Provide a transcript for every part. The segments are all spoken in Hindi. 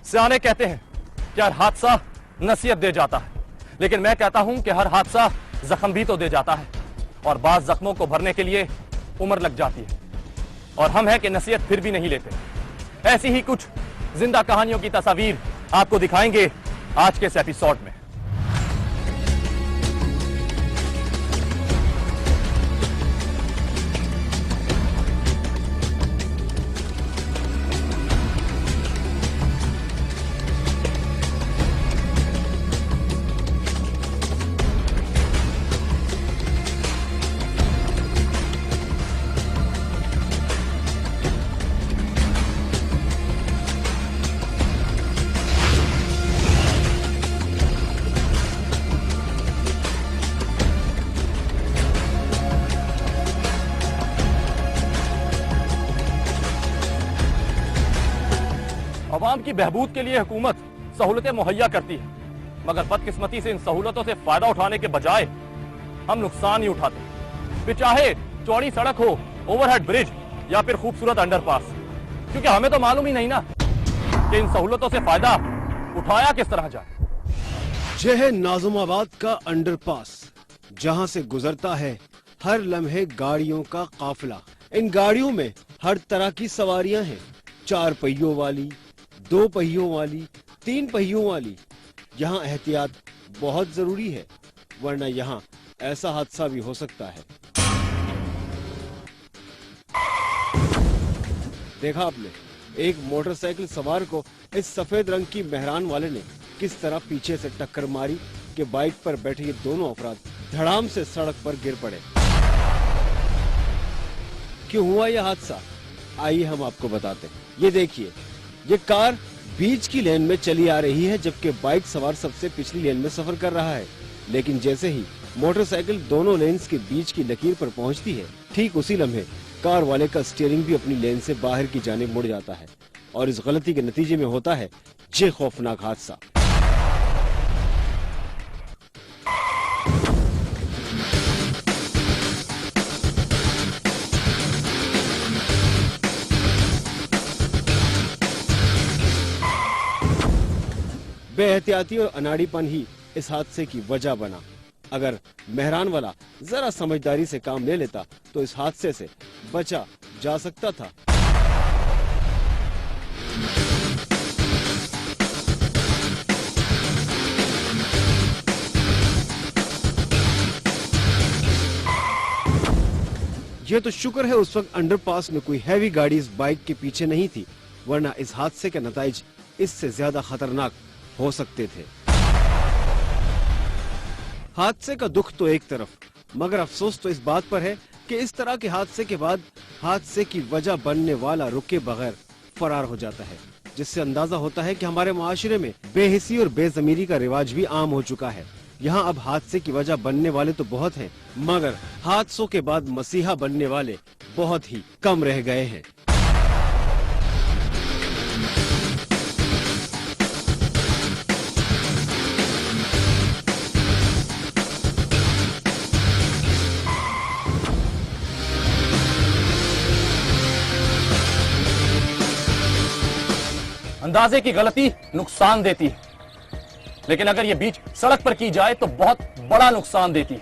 सियाने कहते हैं कि हर हादसा नसीहत दे जाता है, लेकिन मैं कहता हूं कि हर हादसा जख्म भी तो दे जाता है, और बाज जख्मों को भरने के लिए उम्र लग जाती है, और हम हैं कि नसीहत फिर भी नहीं लेते। ऐसी ही कुछ जिंदा कहानियों की तस्वीर आपको दिखाएंगे आज के इस एपिसोड में। अवाम की बहबूद के लिए हुकूमत सहूलतें मुहैया करती है, मगर बदकिस्मती से इन सहूलतों से फायदा उठाने के बजाय हम नुकसान ही उठाते हैं। फिर चाहे चौड़ी सड़क हो, ओवरहेड ब्रिज या फिर खूबसूरत अंडरपास, क्योंकि हमें तो मालूम ही नहीं ना कि इन सहूलतों से फायदा उठाया किस तरह जाए। यह है नाज़िमाबाद का अंडरपास, जहां से गुजरता है हर लम्हे गाड़ियों का काफिला। इन गाड़ियों में हर तरह की सवारियां हैं, 4 पहियों वाली, 2 पहियों वाली, 3 पहियों वाली। यहाँ एहतियात बहुत जरूरी है, वरना यहाँ ऐसा हादसा भी हो सकता है। देखा आपने, एक मोटरसाइकिल सवार को इस सफेद रंग की मेहरान वाले ने किस तरह पीछे से टक्कर मारी कि बाइक पर बैठे ये दोनों अफराद धड़ाम से सड़क पर गिर पड़े। क्यों हुआ यह हादसा, आइए हम आपको बताते हैं। ये देखिए, ये कार बीच की लेन में चली आ रही है, जबकि बाइक सवार सबसे पिछली लेन में सफर कर रहा है। लेकिन जैसे ही मोटरसाइकिल दोनों लेन्स के बीच की लकीर पर पहुंचती है, ठीक उसी लम्हे कार वाले का स्टीयरिंग भी अपनी लेन से बाहर की जानिब मुड़ जाता है, और इस गलती के नतीजे में होता है ये खौफनाक हादसा। बेहतियाती और अनाड़ीपन ही इस हादसे की वजह बना। अगर मेहरान वाला जरा समझदारी से काम ले लेता तो इस हादसे से बचा जा सकता था। ये तो शुक्र है उस वक्त अंडरपास में कोई हैवी गाड़ी इस बाइक के पीछे नहीं थी, वरना इस हादसे के नताइज इससे ज्यादा खतरनाक हो सकते थे। हादसे का दुख तो एक तरफ, मगर अफसोस तो इस बात पर है कि इस तरह के हादसे के बाद हादसे की वजह बनने वाला रुके बगैर फरार हो जाता है, जिससे अंदाजा होता है कि हमारे माशरे में बेहिसी और बेजमीरी का रिवाज भी आम हो चुका है। यहाँ अब हादसे की वजह बनने वाले तो बहुत हैं, मगर हादसों के बाद मसीहा बनने वाले बहुत ही कम रह गए हैं। अंदाजे की गलती नुकसान देती है, लेकिन अगर ये बीच सड़क पर की जाए तो बहुत बड़ा नुकसान देती है।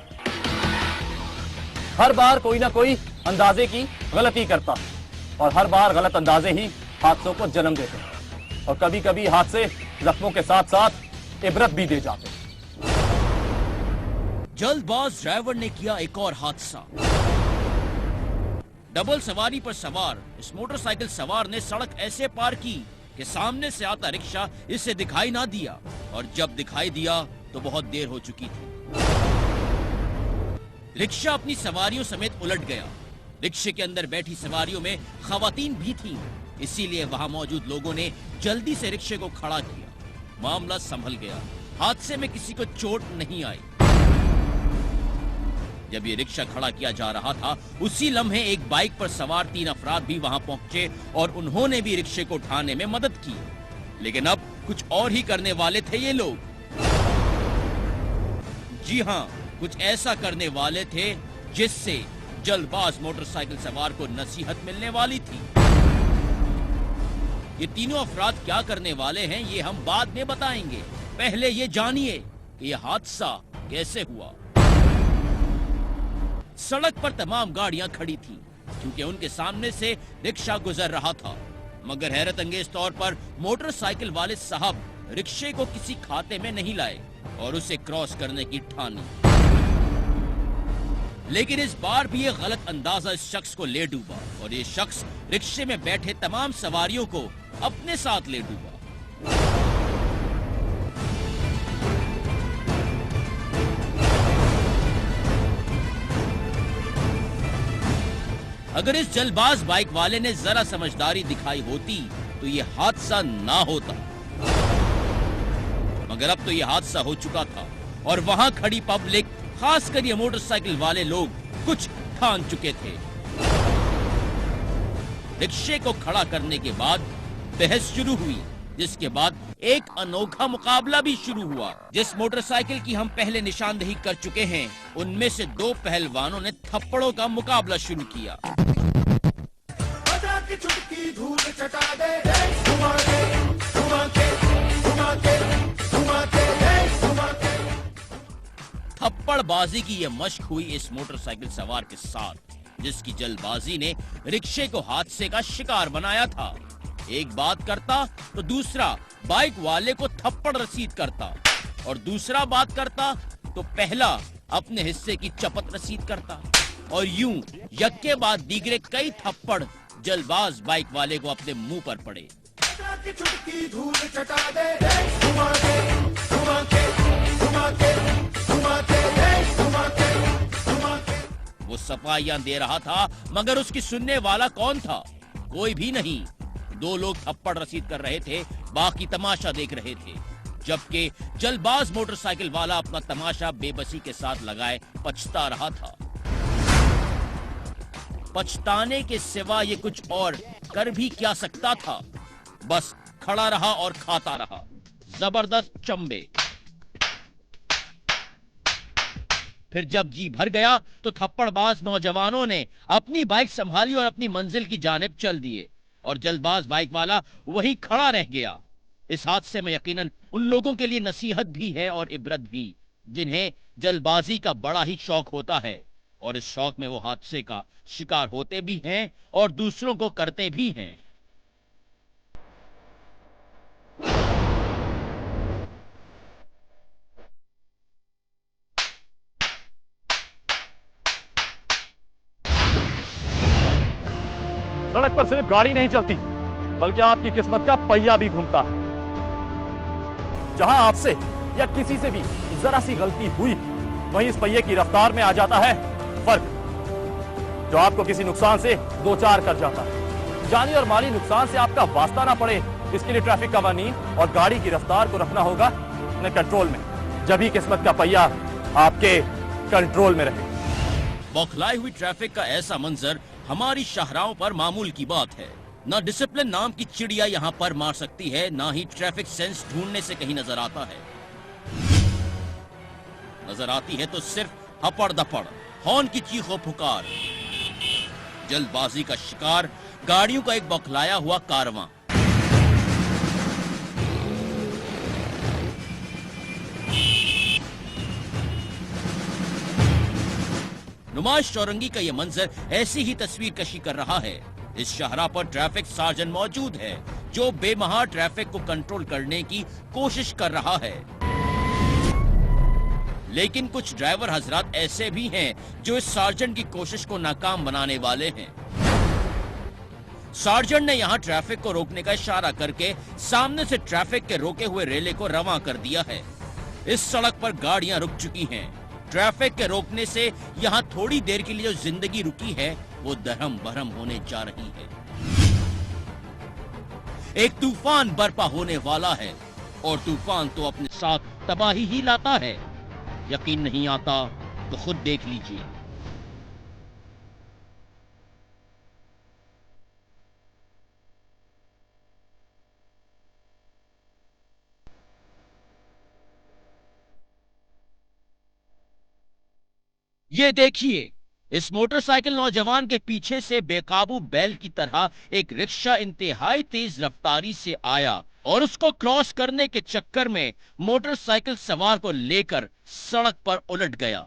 हर बार कोई ना कोई अंदाजे की गलती करता है, और हर बार गलत अंदाजे ही हादसों को जन्म देते हैं, और कभी कभी हादसे जख्मों के साथ साथ इबरत भी दे जाते हैं। जल्दबाज ड्राइवर ने किया एक और हादसा। डबल सवारी पर सवार इस मोटरसाइकिल सवार ने सड़क ऐसे पार की कि सामने से आता रिक्शा इसे दिखाई ना दिया, और जब दिखाई दिया तो बहुत देर हो चुकी थी। रिक्शा अपनी सवारियों समेत उलट गया। रिक्शे के अंदर बैठी सवारियों में खवातीन भी थीं, इसीलिए वहां मौजूद लोगों ने जल्दी से रिक्शे को खड़ा किया। मामला संभल गया, हादसे में किसी को चोट नहीं आई। जब ये रिक्शा खड़ा किया जा रहा था, उसी लम्हे एक बाइक पर सवार 3 अफराद भी वहां पहुंचे और उन्होंने भी रिक्शे को उठाने में मदद की। लेकिन अब कुछ और ही करने वाले थे ये लोग। जी हां, कुछ ऐसा करने वाले थे जिससे जल्दबाज मोटरसाइकिल सवार को नसीहत मिलने वाली थी। ये तीनों अफराद क्या करने वाले हैं ये हम बाद में बताएंगे। पहले ये जानिए कि यह हादसा कैसे हुआ। सड़क पर तमाम गाड़ियां खड़ी थीं, क्योंकि उनके सामने से रिक्शा गुजर रहा था। मगर हैरत अंगेज तौर पर मोटरसाइकिल वाले साहब रिक्शे को किसी खाते में नहीं लाए और उसे क्रॉस करने की ठानी। लेकिन इस बार भी ये गलत अंदाजा इस शख्स को ले डूबा और ये शख्स रिक्शे में बैठे तमाम सवारियों को अपने साथ ले डूबा। अगर इस जल्दबाज बाइक वाले ने जरा समझदारी दिखाई होती तो ये हादसा ना होता, मगर अब तो ये हादसा हो चुका था और वहां खड़ी पब्लिक, खासकर ये मोटरसाइकिल वाले लोग कुछ ठान चुके थे। रिक्शे को खड़ा करने के बाद बहस शुरू हुई, जिसके बाद एक अनोखा मुकाबला भी शुरू हुआ। जिस मोटरसाइकिल की हम पहले निशानदेही कर चुके हैं, उनमें से दो पहलवानों ने थप्पड़ों का मुकाबला शुरू किया। थप्पड़बाजी की यह मशक हुई इस मोटरसाइकिल सवार के साथ, जिसकी जल्दबाजी ने रिक्शे को हादसे का शिकार बनाया था। एक बात करता तो दूसरा बाइक वाले को थप्पड़ रसीद करता, और दूसरा बात करता तो पहला अपने हिस्से की चपत रसीद करता, और यूं यक्के बाद दीगरे कई थप्पड़ जल्दबाज बाइक वाले को अपने मुंह पर पड़े। वो सफाइयां दे रहा था, मगर उसकी सुनने वाला कौन था? कोई भी नहीं। दो लोग थप्पड़ रसीद कर रहे थे, बाकी तमाशा देख रहे थे, जबकि जल्दबाज मोटरसाइकिल वाला अपना तमाशा बेबसी के साथ लगाए पछता रहा था। पछताने के सिवा ये कुछ और कर भी क्या सकता था? बस खड़ा रहा और खाता रहा। जबरदस्त चंबे। फिर जब जी भर गया तो थप्पड़बाज नौजवानों ने अपनी बाइक संभाली और अपनी मंजिल की जानिब चल दिए, और जल्दबाज बाइक वाला वहीं खड़ा रह गया। इस हादसे में यकीनन उन लोगों के लिए नसीहत भी है और इबरत भी, जिन्हें जल्दबाजी का बड़ा ही शौक होता है, और इस शौक में वो हादसे का शिकार होते भी हैं और दूसरों को करते भी हैं। सड़क पर सिर्फ गाड़ी नहीं चलती, बल्कि आपकी किस्मत का पहिया भी घूमता है। जहां आपसे या किसी से भी जरा सी गलती हुई, वहीं इस पहिए की रफ्तार में आ जाता है फर्क, जो आपको किसी नुकसान से दो चार कर जाता है। जानी और माली नुकसान से आपका वास्ता ना पड़े, इसके लिए ट्रैफिक कवानीन और गाड़ी की रफ्तार को रखना होगा अपने कंट्रोल में, जब ही किस्मत का पहिया आपके कंट्रोल में रहे। बौखलाई हुई ट्रैफिक का ऐसा मंजर हमारी शाहराहों पर मामूल की बात है। ना डिसिप्लिन नाम की चिड़िया यहाँ पर मार सकती है, ना ही ट्रैफिक सेंस ढूंढने से कहीं नजर आता है। नजर आती है तो सिर्फ हपड़ दपड़, हॉर्न की चीखों पुकार, जल्दबाजी का शिकार, गाड़ियों का एक बौखलाया हुआ कारवां। नुमाइश चौरंगी का यह मंजर ऐसी ही तस्वीर कशी कर रहा है। इस शाहराह पर ट्रैफिक सार्जन मौजूद है, जो बेमहार ट्रैफिक को कंट्रोल करने की कोशिश कर रहा है। लेकिन कुछ ड्राइवर हजरात ऐसे भी हैं जो इस सार्जन की कोशिश को नाकाम बनाने वाले हैं। सार्जन ने यहां ट्रैफिक को रोकने का इशारा करके सामने से ट्रैफिक के रोके हुए रेले को रवां कर दिया है। इस सड़क पर गाड़ियां रुक चुकी हैं। ट्रैफिक के रोकने से यहां थोड़ी देर के लिए जो जिंदगी रुकी है, वो दरहम बरहम होने जा रही है। एक तूफान बर्पा होने वाला है, और तूफान तो अपने साथ तबाही ही लाता है। यकीन नहीं आता तो खुद देख लीजिए। ये देखिए, इस मोटरसाइकिल नौजवान के पीछे से बेकाबू बैल की तरह एक रिक्शा इंतहाई तेज रफ्तारी से आया और उसको क्रॉस करने के चक्कर में मोटरसाइकिल सवार को लेकर सड़क पर उलट गया।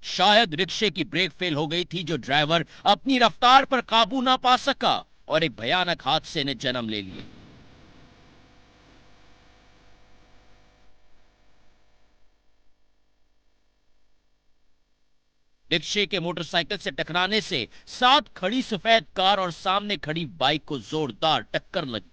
शायद रिक्शे की ब्रेक फेल हो गई थी, जो ड्राइवर अपनी रफ्तार पर काबू ना पा सका और एक भयानक हादसे ने जन्म ले लिया। रिक्शे के मोटरसाइकिल से टकराने से साथ खड़ी सफेद कार और सामने खड़ी बाइक को जोरदार टक्कर लगी।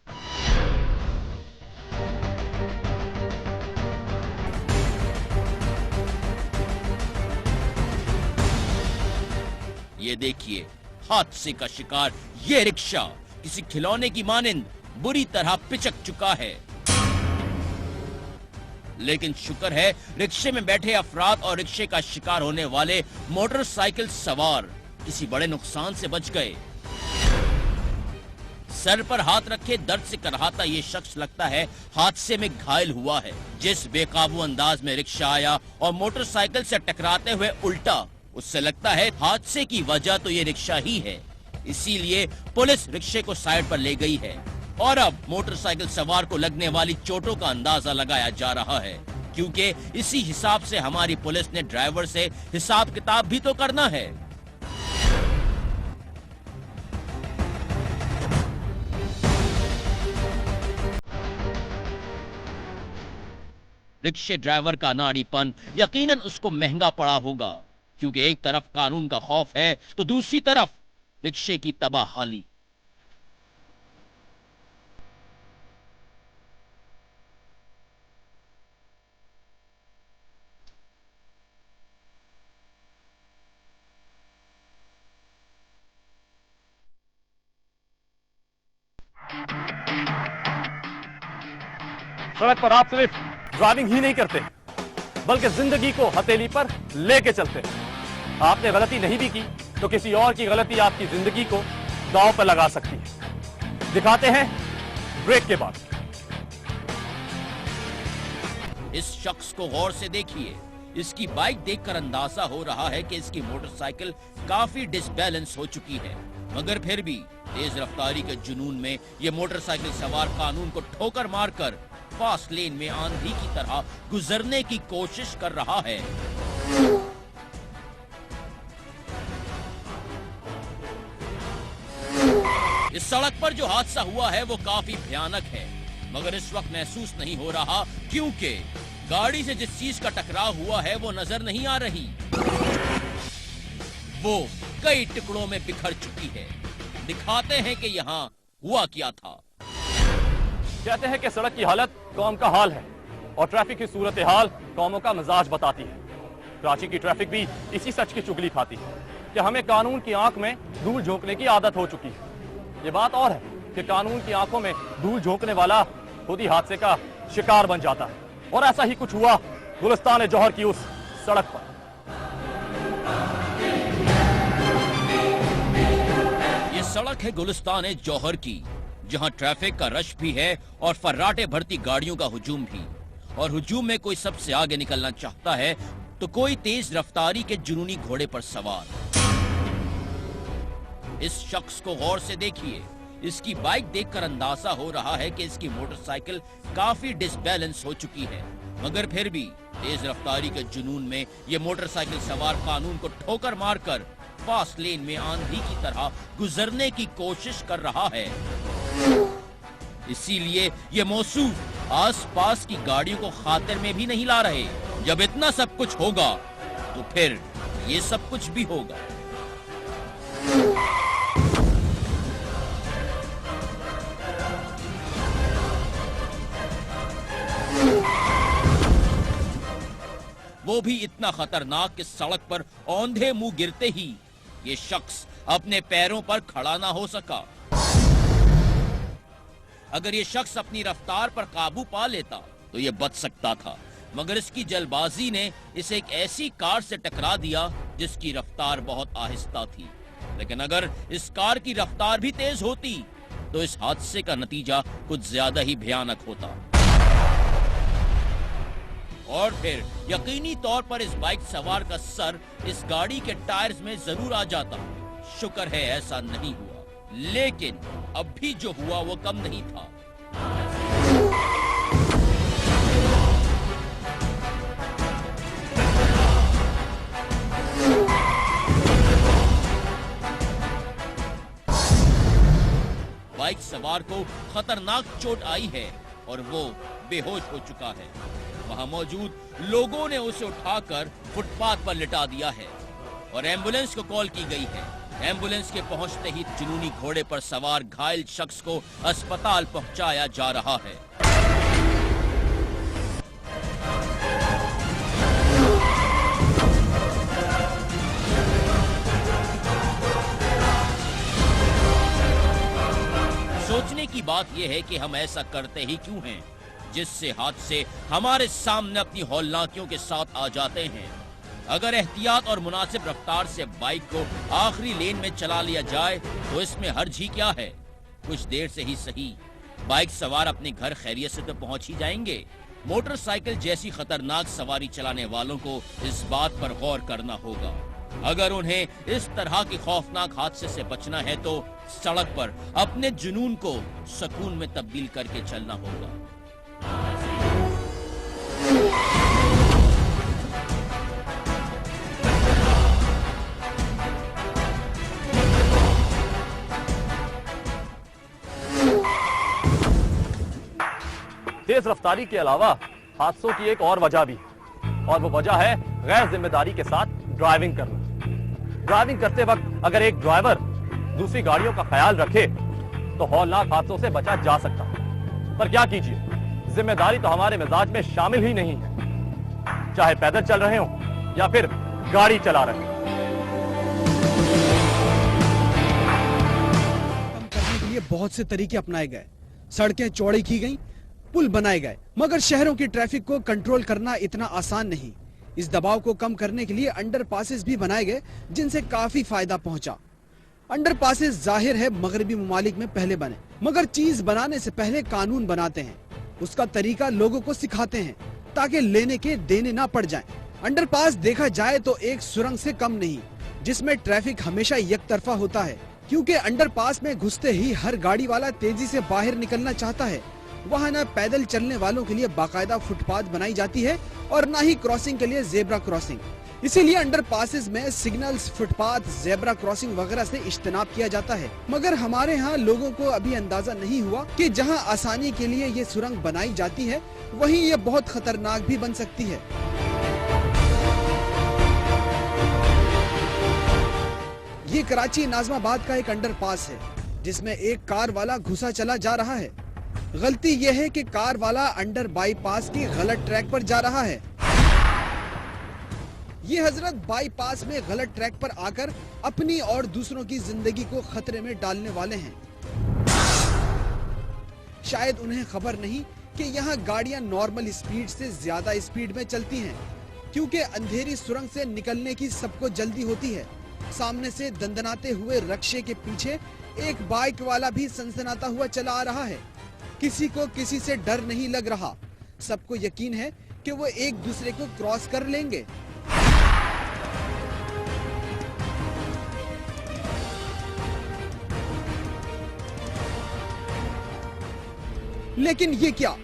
ये देखिए, हादसे का शिकार ये रिक्शा किसी खिलौने की मानिंद बुरी तरह पिचक चुका है। लेकिन शुक्र है रिक्शे में बैठे अफराद और रिक्शे का शिकार होने वाले मोटरसाइकिल सवार किसी बड़े नुकसान से बच गए। सर पर हाथ रखे दर्द से कराहता ये शख्स लगता है हादसे में घायल हुआ है। जिस बेकाबू अंदाज में रिक्शा आया और मोटरसाइकिल से टकराते हुए उल्टा, उससे लगता है हादसे की वजह तो ये रिक्शा ही है। इसीलिए पुलिस रिक्शे को साइड पर ले गई है और अब मोटरसाइकिल सवार को लगने वाली चोटों का अंदाजा लगाया जा रहा है, क्योंकि इसी हिसाब से हमारी पुलिस ने ड्राइवर से हिसाब किताब भी तो करना है। रिक्शे ड्राइवर का नारीपन यकीनन उसको महंगा पड़ा होगा, क्योंकि एक तरफ कानून का खौफ है तो दूसरी तरफ रिक्शे की तबाहाली। सड़क पर आप सिर्फ ड्राइविंग ही नहीं करते, बल्कि जिंदगी को हथेली पर लेके चलते। आपने गलती नहीं भी की तो किसी और की गलती आपकी जिंदगी को दांव पर लगा सकती है। दिखाते हैं ब्रेक के बाद। इस शख्स को गौर से देखिए। इसकी बाइक देखकर अंदाजा हो रहा है कि इसकी मोटरसाइकिल काफी डिसबैलेंस हो चुकी है, मगर फिर भी तेज रफ्तारी के जुनून में यह मोटरसाइकिल सवार कानून को ठोकर मारकर फास्ट लेन में आंधी की तरह गुजरने की कोशिश कर रहा है। इस सड़क पर जो हादसा हुआ है वो काफी भयानक है, मगर इस वक्त महसूस नहीं हो रहा, क्योंकि गाड़ी से जिस चीज का टकराव हुआ है वो नजर नहीं आ रही। वो कई टुकड़ों में बिखर चुकी है। दिखाते हैं कि यहाँ हुआ क्या था। कहते हैं कि सड़क की हालत कौम का हाल है और ट्रैफिक की सूरत हाल कौमों का मिजाज बताती है। कराची की ट्रैफिक भी इसी सच की चुगली खाती है कि हमें कानून की आंख में धूल झोंकने की आदत हो चुकी है। ये बात और है कि कानून की आंखों में धूल झोंकने वाला खुद ही हादसे का शिकार बन जाता है, और ऐसा ही कुछ हुआ गुलिस्तान जौहर की उस सड़क पर। ये सड़क है गुलिस्तान जौहर की, जहां ट्रैफिक का रश भी है और फर्राटे भरती गाड़ियों का हुजूम भी। और हुजूम में कोई सबसे आगे निकलना चाहता है तो कोई तेज रफ्तारी के जुनूनी घोड़े पर सवार। इस शख्स को गौर से देखिए। इसकी बाइक देखकर अंदाजा हो रहा है कि इसकी मोटरसाइकिल काफी डिसबैलेंस हो चुकी है, मगर फिर भी तेज रफ्तारी के जुनून में यह मोटरसाइकिल सवार कानून को ठोकर मारकर फास्ट लेन में आंधी की तरह गुजरने की कोशिश कर रहा है। इसीलिए ये मौसूफ आसपास की गाड़ियों को खातिर में भी नहीं ला रहे। जब इतना सब कुछ होगा तो फिर ये सब कुछ भी होगा। वो भी इतना खतरनाक कि सड़क पर औंधे मुंह गिरते ही ये शख्स अपने पैरों पर खड़ा ना हो सका। अगर ये शख्स अपनी रफ्तार पर काबू पा लेता तो ये बच सकता था, मगर इसकी जल्दबाजी ने इसे एक ऐसी कार से टकरा दिया जिसकी रफ्तार बहुत आहिस्ता थी। लेकिन अगर इस कार की रफ्तार भी तेज होती तो इस हादसे का नतीजा कुछ ज्यादा ही भयानक होता। और फिर यकीनी तौर पर इस बाइक सवार का सर इस गाड़ी के टायर्स में जरूर आ जाता। शुक्र है ऐसा नहीं हुआ, लेकिन अब भी जो हुआ वो कम नहीं था। बाइक सवार को खतरनाक चोट आई है और वो बेहोश हो चुका है। वहां मौजूद लोगों ने उसे उठाकर फुटपाथ पर लिटा दिया है और एम्बुलेंस को कॉल की गई है। एम्बुलेंस के पहुंचते ही जुनूनी घोड़े पर सवार घायल शख्स को अस्पताल पहुंचाया जा रहा है। सोचने की बात यह है कि हम ऐसा करते ही क्यों हैं, जिससे हादसे हमारे सामने अपनी हौलनाकियों के साथ आ जाते हैं। अगर एहतियात और मुनासिब रफ्तार से बाइक को आखिरी लेन में चला लिया जाए तो इसमें हर्ज ही क्या है। कुछ देर से ही सही बाइक सवार अपने घर खैरियत से तो पहुंच ही जाएंगे। मोटरसाइकिल जैसी खतरनाक सवारी चलाने वालों को इस बात पर गौर करना होगा। अगर उन्हें इस तरह के खौफनाक हादसे से बचना है तो सड़क पर अपने जुनून को सुकून में तब्दील करके चलना होगा। तेज रफ्तारी के अलावा हादसों की एक और वजह भी, और वो वजह है गैर जिम्मेदारी के साथ ड्राइविंग करना। ड्राइविंग करते वक्त अगर एक ड्राइवर दूसरी गाड़ियों का ख्याल रखे तो हौलनाक हादसों से बचा जा सकता है। पर क्या कीजिए, जिम्मेदारी तो हमारे मिजाज में शामिल ही नहीं है, चाहे पैदल चल रहे हो या फिर गाड़ी चला रहे हो। कम करने के लिए बहुत से तरीके अपनाए गए, सड़कें चौड़ी की गईं, पुल बनाए गए, मगर शहरों की ट्रैफिक को कंट्रोल करना इतना आसान नहीं। इस दबाव को कम करने के लिए अंडरपासेस भी बनाए गए, जिनसे काफी फायदा पहुंचा। अंडरपासेस जाहिर है मगरबी ममालिक में पहले बने, मगर चीज बनाने से पहले कानून बनाते हैं, उसका तरीका लोगों को सिखाते हैं ताकि लेने के देने ना पड़ जाएं। अंडरपास देखा जाए तो एक सुरंग से कम नहीं, जिसमें ट्रैफिक हमेशा एक तरफा होता है, क्योंकि अंडरपास में घुसते ही हर गाड़ी वाला तेजी से बाहर निकलना चाहता है। वहाँ न पैदल चलने वालों के लिए बाकायदा फुटपाथ बनाई जाती है और न ही क्रॉसिंग के लिए जेब्रा क्रॉसिंग। इसीलिए अंडरपासेस में सिग्नल्स, फुटपाथ, जेब्रा क्रॉसिंग वगैरह से इज्तनाब किया जाता है। मगर हमारे यहाँ लोगों को अभी अंदाजा नहीं हुआ कि जहाँ आसानी के लिए ये सुरंग बनाई जाती है, वहीं ये बहुत खतरनाक भी बन सकती है। ये कराची नाजमाबाद का एक अंडरपास है, जिसमें एक कार वाला घुसा चला जा रहा है। गलती यह है कि कार वाला अंडर बाईपास की गलत ट्रैक पर जा रहा है। ये हजरत बाईपास में गलत ट्रैक पर आकर अपनी और दूसरों की जिंदगी को खतरे में डालने वाले हैं। शायद उन्हें खबर नहीं कि यहाँ गाड़ियां नॉर्मल स्पीड से ज्यादा स्पीड में चलती हैं, क्योंकि अंधेरी सुरंग से निकलने की सबको जल्दी होती है। सामने से दंदनाते हुए रक्शे के पीछे एक बाइक वाला भी सनसनाता हुआ चला आ रहा है। किसी को किसी से डर नहीं लग रहा, सबको यकीन है कि वो एक दूसरे को क्रॉस कर लेंगे। लेकिन ये क्या,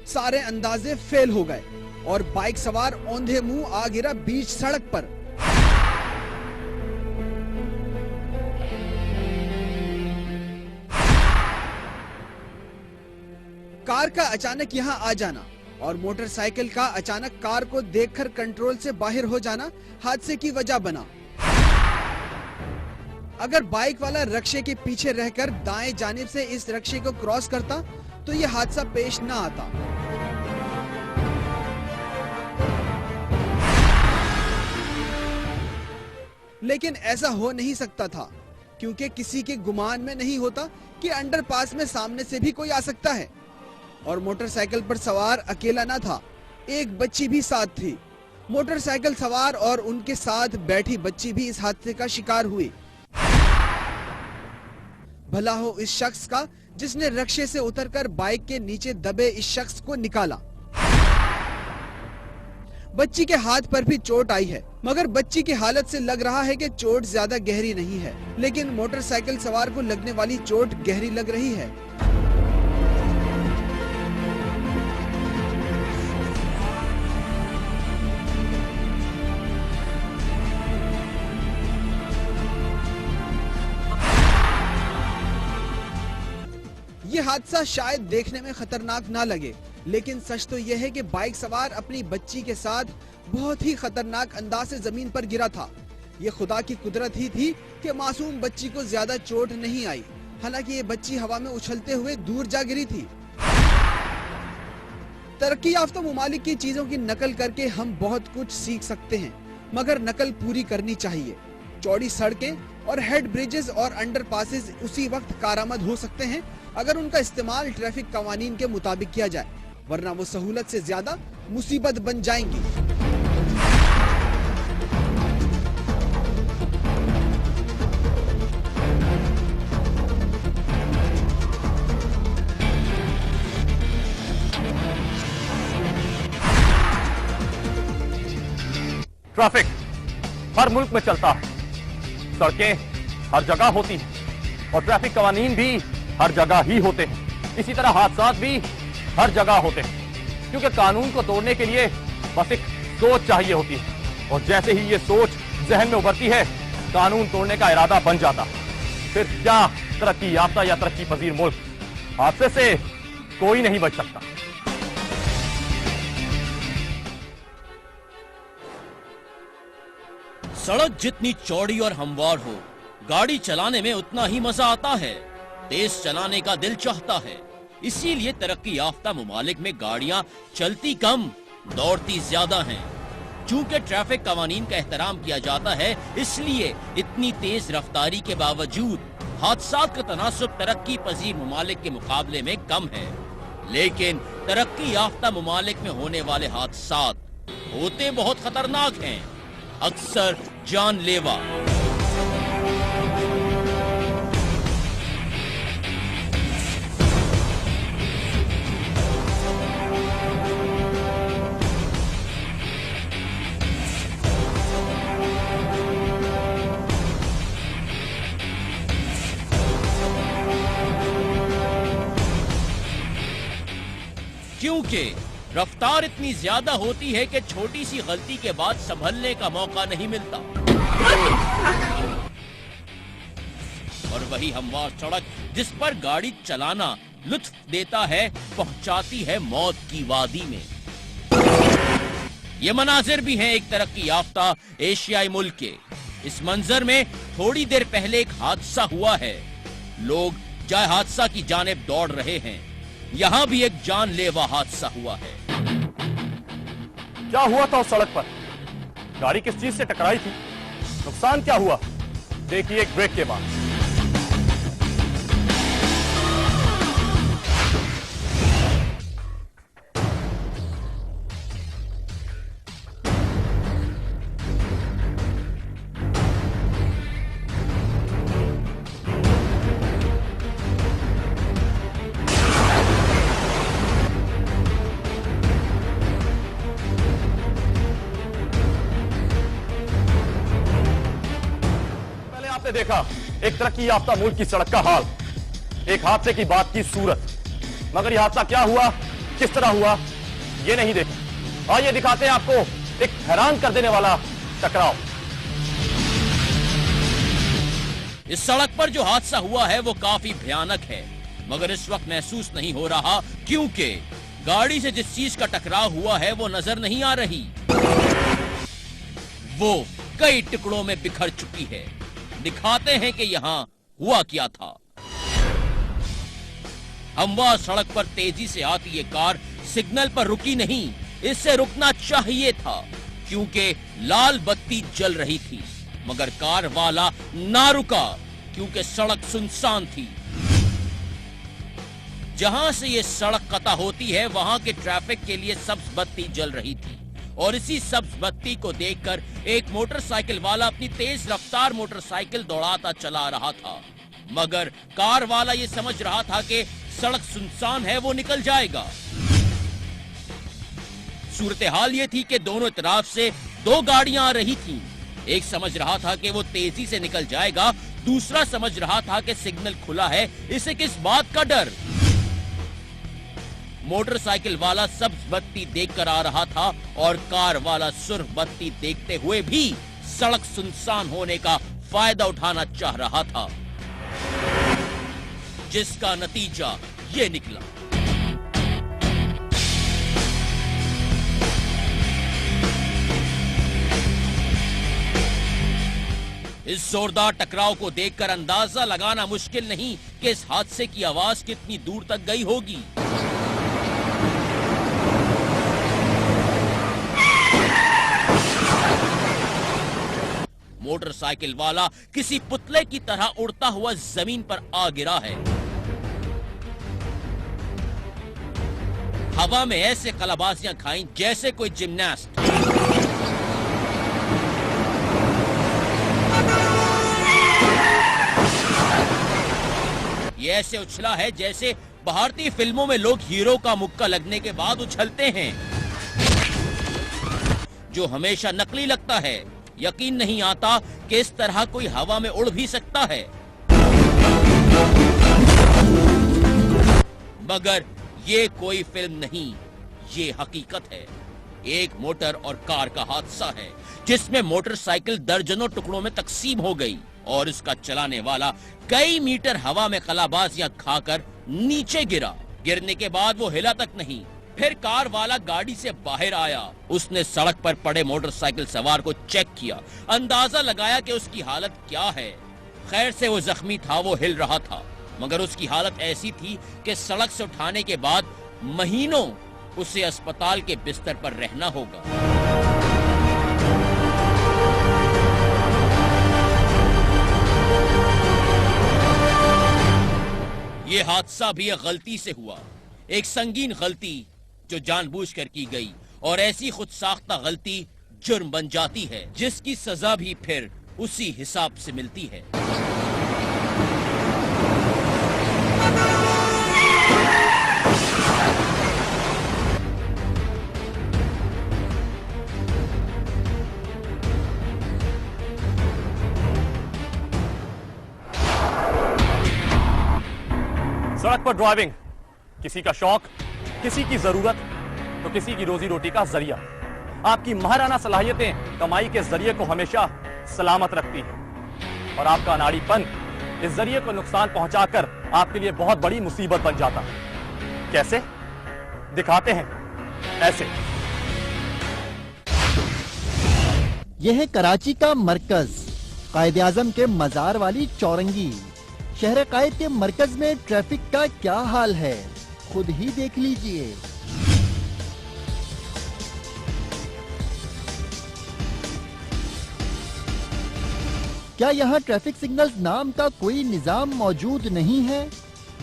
सारे अंदाजे फेल हो गए और बाइक सवार औंधे मुंह आ गिरा बीच सड़क पर। कार का अचानक यहां आ जाना और मोटरसाइकिल का अचानक कार को देखकर कंट्रोल से बाहर हो जाना हादसे की वजह बना। अगर बाइक वाला रक्शे के पीछे रहकर दाएं जानिब से इस रक्शे को क्रॉस करता तो यह हादसा पेश ना आता। लेकिन ऐसा हो नहीं सकता था, क्योंकि किसी के गुमान में नहीं होता कि अंडरपास में सामने से भी कोई आ सकता है। और मोटरसाइकिल पर सवार अकेला ना था, एक बच्ची भी साथ थी। मोटरसाइकिल सवार और उनके साथ बैठी बच्ची भी इस हादसे का शिकार हुई। भला हो इस शख्स का जिसने रक्शे से उतरकर बाइक के नीचे दबे इस शख्स को निकाला। बच्ची के हाथ पर भी चोट आई है, मगर बच्ची की हालत से लग रहा है कि चोट ज्यादा गहरी नहीं है, लेकिन मोटरसाइकिल सवार को लगने वाली चोट गहरी लग रही है। ये हादसा शायद देखने में खतरनाक ना लगे, लेकिन सच तो यह है कि बाइक सवार अपनी बच्ची के साथ बहुत ही खतरनाक अंदाज से जमीन पर गिरा था। ये खुदा की कुदरत ही थी कि मासूम बच्ची को ज्यादा चोट नहीं आई। हालांकि ये बच्ची हवा में उछलते हुए दूर जा गिरी थी। तरक्की याफ्ता मुमालिक की चीजों की नकल करके हम बहुत कुछ सीख सकते हैं, मगर नकल पूरी करनी चाहिए। चौड़ी सड़कें और हेड ब्रिजेस और अंडरपासेस उसी वक्त कारआमद हो सकते हैं अगर उनका इस्तेमाल ट्रैफिक कवानीन के मुताबिक किया जाए, वरना वो सहूलत से ज्यादा मुसीबत बन जाएंगी। ट्रैफिक हर मुल्क में चलता है, सड़कें हर जगह होती हैं और ट्रैफिक कवानीन भी हर जगह ही होते हैं। इसी तरह हादसा भी हर जगह होते हैं, क्योंकि कानून को तोड़ने के लिए बस एक सोच चाहिए होती है, और जैसे ही ये सोच जहन में उभरती है, कानून तोड़ने का इरादा बन जाता। फिर क्या तरक्की याफ्ता या तरक्की पजीर मुल्क, हादसे से कोई नहीं बच सकता। सड़क जितनी चौड़ी और हमवार हो, गाड़ी चलाने में उतना ही मजा आता है। तेज चलाने का दिल चाहता है, इसीलिए तरक्की याफ्ता मुमालिक में गाड़ियां चलती कम, दौड़ती ज्यादा हैं। चूंकि ट्रैफिक कवानीन का एहतराम किया जाता है, इसलिए इतनी तेज रफ्तारी के बावजूद हादसात का तनासुब तरक्की पजीर मुमालिक के मुकाबले में कम है। लेकिन तरक्की याफ्ता मुमालिक में होने वाले हादसात होते बहुत खतरनाक हैं, अक्सर जानलेवा। क्योंकि रफ्तार इतनी ज्यादा होती है कि छोटी सी गलती के बाद संभलने का मौका नहीं मिलता। और वही हमवार सड़क जिस पर गाड़ी चलाना लुत्फ देता है, पहुंचाती है मौत की वादी में। ये मनाजिर भी हैं एक तरक्की याफ्ता एशियाई मुल्क के। इस मंजर में थोड़ी देर पहले एक हादसा हुआ है। लोग जाए हादसा की जानिब दौड़ रहे हैं। यहां भी एक जानलेवा हादसा हुआ है। क्या हुआ था उस सड़क पर? गाड़ी किस चीज से टकराई थी? नुकसान क्या हुआ? देखिए एक ब्रेक के बाद। आपने देखा एक तरक्की याफ्ता मुल्क की सड़क का हाल, एक हादसे की बात की सूरत, मगर यह हादसा क्या हुआ, किस तरह हुआ, ये नहीं देखा। आइए दिखाते हैं आपको एक हैरान कर देने वाला टकराव। इस सड़क पर जो हादसा हुआ है वो काफी भयानक है, मगर इस वक्त महसूस नहीं हो रहा, क्योंकि गाड़ी से जिस चीज का टकराव हुआ है वो नजर नहीं आ रही। वो कई टुकड़ों में बिखर चुकी है। दिखाते हैं कि यहां हुआ क्या था। हमवार सड़क पर तेजी से आती ये कार सिग्नल पर रुकी नहीं, इससे रुकना चाहिए था, क्योंकि लाल बत्ती जल रही थी, मगर कार वाला ना रुका क्योंकि सड़क सुनसान थी। जहां से ये सड़क कता होती है वहां के ट्रैफिक के लिए सब्ज बत्ती जल रही थी, और इसी सब्ज बत्ती को देखकर एक मोटरसाइकिल वाला अपनी तेज रफ्तार मोटरसाइकिल दौड़ाता चला रहा था, मगर कार वाला ये समझ रहा था कि सड़क सुनसान है, वो निकल जाएगा। सूरत हाल ये थी कि दोनों तरफ से दो गाड़ियां आ रही थीं। एक समझ रहा था कि वो तेजी से निकल जाएगा, दूसरा समझ रहा था कि सिग्नल खुला है, इसे किस बात का डर। मोटरसाइकिल वाला सब्ज बत्ती देखकर आ रहा था और कार वाला सुर्ख बत्ती देखते हुए भी सड़क सुनसान होने का फायदा उठाना चाह रहा था, जिसका नतीजा ये निकला। इस जोरदार टकराव को देखकर अंदाजा लगाना मुश्किल नहीं कि इस हादसे की आवाज कितनी दूर तक गई होगी। मोटरसाइकिल वाला किसी पुतले की तरह उड़ता हुआ जमीन पर आ गिरा है। हवा में ऐसे कलाबाजियां खाई जैसे कोई जिम्नास्ट। ये ऐसे उछला है जैसे भारतीय फिल्मों में लोग हीरो का मुक्का लगने के बाद उछलते हैं, जो हमेशा नकली लगता है। यकीन नहीं आता कि इस तरह कोई हवा में उड़ भी सकता है। मगर ये कोई फिल्म नहीं, ये हकीकत है। एक मोटर और कार का हादसा है जिसमें मोटरसाइकिल दर्जनों टुकड़ों में तकसीम हो गई और इसका चलाने वाला कई मीटर हवा में कलाबाजियां खाकर नीचे गिरा। गिरने के बाद वो हिला तक नहीं। फिर कार वाला गाड़ी से बाहर आया। उसने सड़क पर पड़े मोटरसाइकिल सवार को चेक किया, अंदाजा लगाया कि उसकी हालत क्या है। खैर से वो जख्मी था, वो हिल रहा था, मगर उसकी हालत ऐसी थी कि सड़क से उठाने के बाद महीनों उसे अस्पताल के बिस्तर पर रहना होगा। ये हादसा भी एक गलती से हुआ, एक संगीन गलती जो जानबूझकर की गई, और ऐसी खुद साख्ता गलती जुर्म बन जाती है जिसकी सजा भी फिर उसी हिसाब से मिलती है। सड़क पर ड्राइविंग किसी का शौक, किसी की जरूरत, तो किसी की रोजी रोटी का जरिया। आपकी महाराना सलाहियतें कमाई के जरिए को हमेशा सलामत रखती है और आपका अनाड़ीपन इस जरिए को नुकसान पहुंचाकर आपके लिए बहुत बड़ी मुसीबत बन जाता है। कैसे? दिखाते हैं ऐसे। यह है कराची का मरकज, कायदे आजम के मजार वाली चौरंगी। शहर कायद के मरकज में ट्रैफिक का क्या हाल है, खुद ही देख लीजिए। क्या यहाँ ट्रैफिक सिग्नल्स नाम का कोई निजाम मौजूद नहीं है?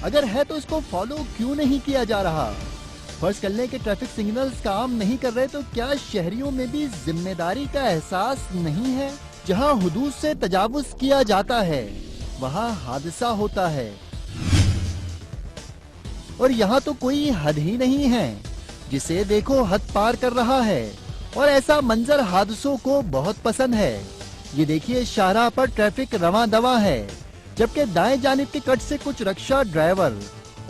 अगर है तो इसको फॉलो क्यों नहीं किया जा रहा? फर्ज कर लें कि ट्रैफिक सिग्नल्स काम नहीं कर रहे, तो क्या शहरियों में भी जिम्मेदारी का एहसास नहीं है? जहाँ हुदूद से तजावुज किया जाता है वहाँ हादसा होता है, और यहाँ तो कोई हद ही नहीं है। जिसे देखो हद पार कर रहा है, और ऐसा मंजर हादसों को बहुत पसंद है। ये देखिए, शाहराह पर ट्रैफिक रवां दवा है, जबकि दाएं जानिब के कट से कुछ रिक्शा ड्राइवर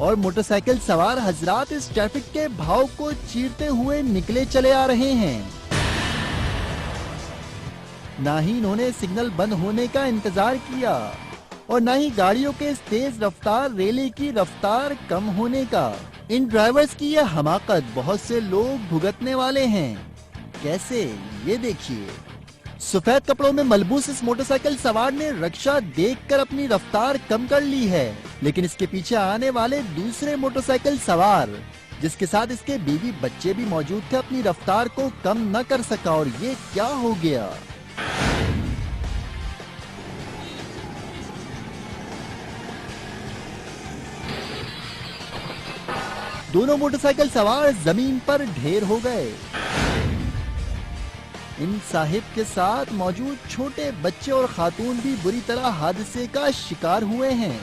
और मोटरसाइकिल सवार हजरात इस ट्रैफिक के भाव को चीरते हुए निकले चले आ रहे हैं। ना ही इन्होंने सिग्नल बंद होने का इंतजार किया और ना ही गाड़ियों के इस तेज रफ्तार रेले की रफ्तार कम होने का। इन ड्राइवर्स की यह हमाकत बहुत से लोग भुगतने वाले हैं। कैसे? ये देखिए, सफेद कपड़ों में मलबूस इस मोटरसाइकिल सवार ने रिक्शा देखकर अपनी रफ्तार कम कर ली है, लेकिन इसके पीछे आने वाले दूसरे मोटरसाइकिल सवार, जिसके साथ इसके बीवी बच्चे भी मौजूद थे, अपनी रफ्तार को कम न कर सका। और ये क्या हो गया? दोनों मोटरसाइकिल सवार जमीन पर ढेर हो गए। इन साहिब के साथ मौजूद छोटे बच्चे और खातून भी बुरी तरह हादसे का शिकार हुए हैं।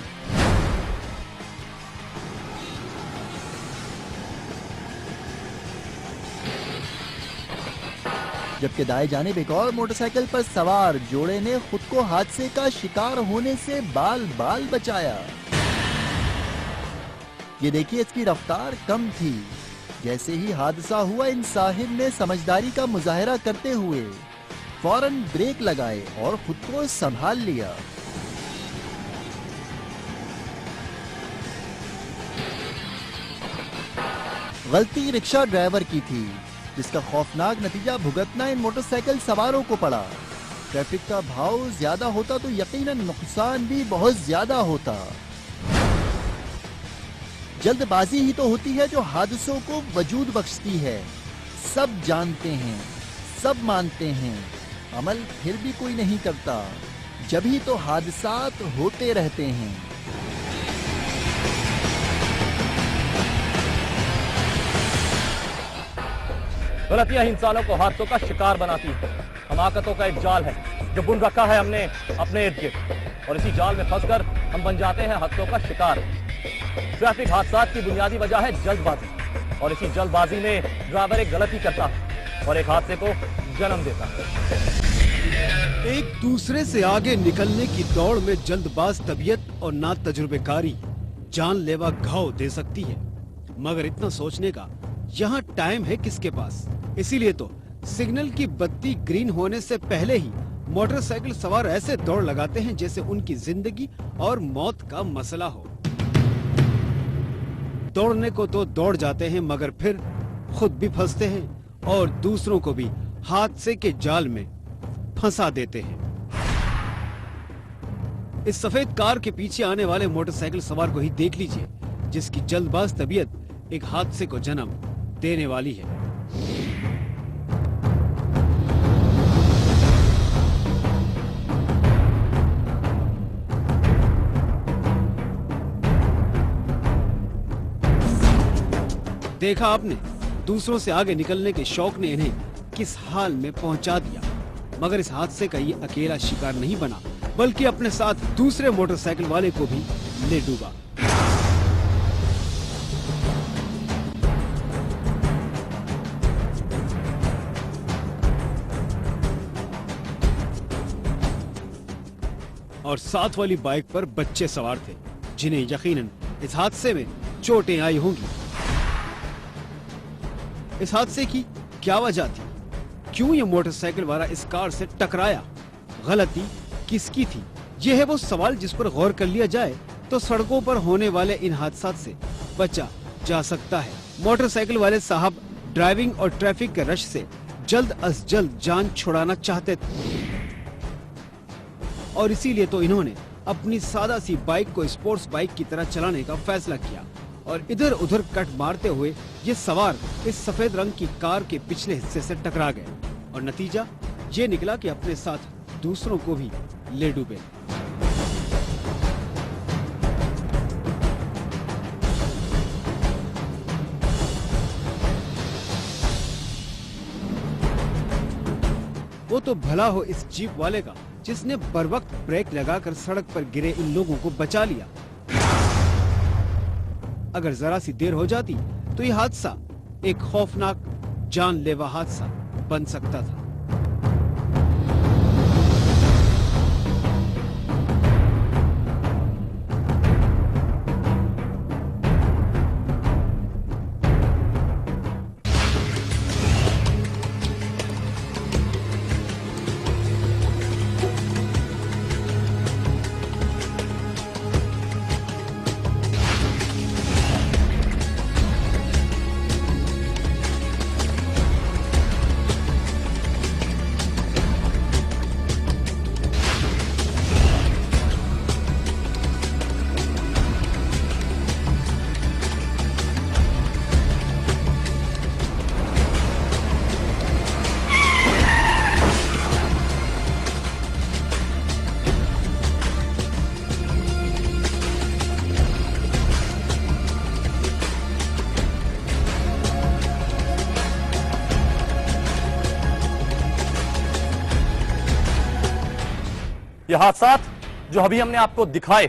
जबकि दाएं जानिब एक और मोटरसाइकिल पर सवार जोड़े ने खुद को हादसे का शिकार होने से बाल बाल बचाया। ये देखिए, इसकी रफ्तार कम थी। जैसे ही हादसा हुआ, इन साहिब ने समझदारी का मुजाहरा करते हुए फौरन ब्रेक लगाए और खुद को संभाल लिया। गलती रिक्शा ड्राइवर की थी, जिसका खौफनाक नतीजा भुगतना इन मोटरसाइकिल सवारों को पड़ा। ट्रैफिक का भाव ज्यादा होता तो यकीनन नुकसान भी बहुत ज्यादा होता। जल्दबाजी ही तो होती है जो हादसों को वजूद बख्शती है। सब जानते हैं, सब मानते हैं, अमल फिर भी कोई नहीं करता। जब ही तो हादसात होते रहते हैं। गलतियां इंसानों को हादसों का शिकार बनाती है। हमाकतों का एक जाल है जो बुन रखा है हमने अपने इर्द गिर्द, और इसी जाल में फंसकर हम बन जाते हैं हादसों का शिकार। ट्रैफिक हादसात की बुनियादी वजह है जल्दबाजी, और इसी जल्दबाजी में ड्राइवर एक गलती करता है और एक हादसे को जन्म देता है। एक दूसरे से आगे निकलने की दौड़ में जल्दबाज तबीयत और ना तजुर्बेकारी जानलेवा घाव दे सकती है। मगर इतना सोचने का यहाँ टाइम है किसके पास? इसीलिए तो सिग्नल की बत्ती ग्रीन होने से पहले ही मोटरसाइकिल सवार ऐसे दौड़ लगाते हैं जैसे उनकी जिंदगी और मौत का मसला हो। दौड़ने को तो दौड़ जाते हैं, मगर फिर खुद भी फंसते हैं और दूसरों को भी हादसे के जाल में फंसा देते हैं। इस सफेद कार के पीछे आने वाले मोटरसाइकिल सवार को ही देख लीजिए, जिसकी जल्दबाज तबीयत एक हादसे को जन्म देने वाली है। देखा आपने, दूसरों से आगे निकलने के शौक ने इन्हें किस हाल में पहुंचा दिया। मगर इस हादसे का ये अकेला शिकार नहीं बना, बल्कि अपने साथ दूसरे मोटरसाइकिल वाले को भी ले डूबा। और साथ वाली बाइक पर बच्चे सवार थे, जिन्हें यकीनन इस हादसे में चोटें आई होंगी। इस हादसे की क्या वजह थी? क्यों ये मोटरसाइकिल वाला इस कार से टकराया? गलती किसकी थी? ये है वो सवाल जिस पर गौर कर लिया जाए तो सड़कों पर होने वाले इन हादसात से बचा जा सकता है। मोटरसाइकिल वाले साहब ड्राइविंग और ट्रैफिक के रश से जल्द अज जल्द जान छुड़ाना चाहते थे, और इसीलिए तो इन्होंने अपनी सादा सी बाइक को स्पोर्ट्स बाइक की तरह चलाने का फैसला किया और इधर उधर कट मारते हुए ये सवार इस सफेद रंग की कार के पिछले हिस्से से टकरा गए, और नतीजा ये निकला कि अपने साथ दूसरों को भी ले डूबे। वो तो भला हो इस जीप वाले का, जिसने बरवक्त ब्रेक लगाकर सड़क पर गिरे इन लोगों को बचा लिया। अगर जरा सी देर हो जाती तो ये हादसा एक खौफनाक जानलेवा हादसा बन सकता था। ये हादसात जो अभी हमने आपको दिखाए,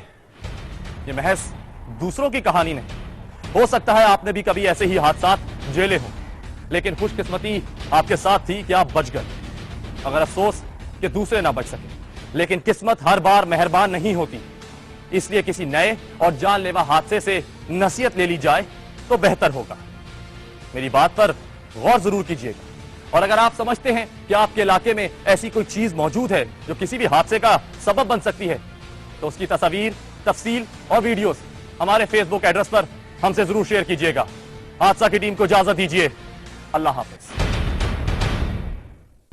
ये महज दूसरों की कहानी नहीं। हो सकता है आपने भी कभी ऐसे ही हादसात झेले हो, लेकिन खुशकिस्मती आपके साथ थी कि आप बच गए। अगर अफसोस कि दूसरे ना बच सके, लेकिन किस्मत हर बार मेहरबान नहीं होती, इसलिए किसी नए और जानलेवा हादसे से नसीहत ले ली जाए तो बेहतर होगा। मेरी बात पर गौर जरूर कीजिएगा, और अगर आप समझते हैं कि आपके इलाके में ऐसी कोई चीज मौजूद है जो किसी भी हादसे का सबब बन सकती है, तो उसकी तस्वीर, तफसील और वीडियोस हमारे फेसबुक एड्रेस पर हमसे जरूर शेयर कीजिएगा। हादसा की टीम को इजाजत दीजिए। अल्लाह हाफिज।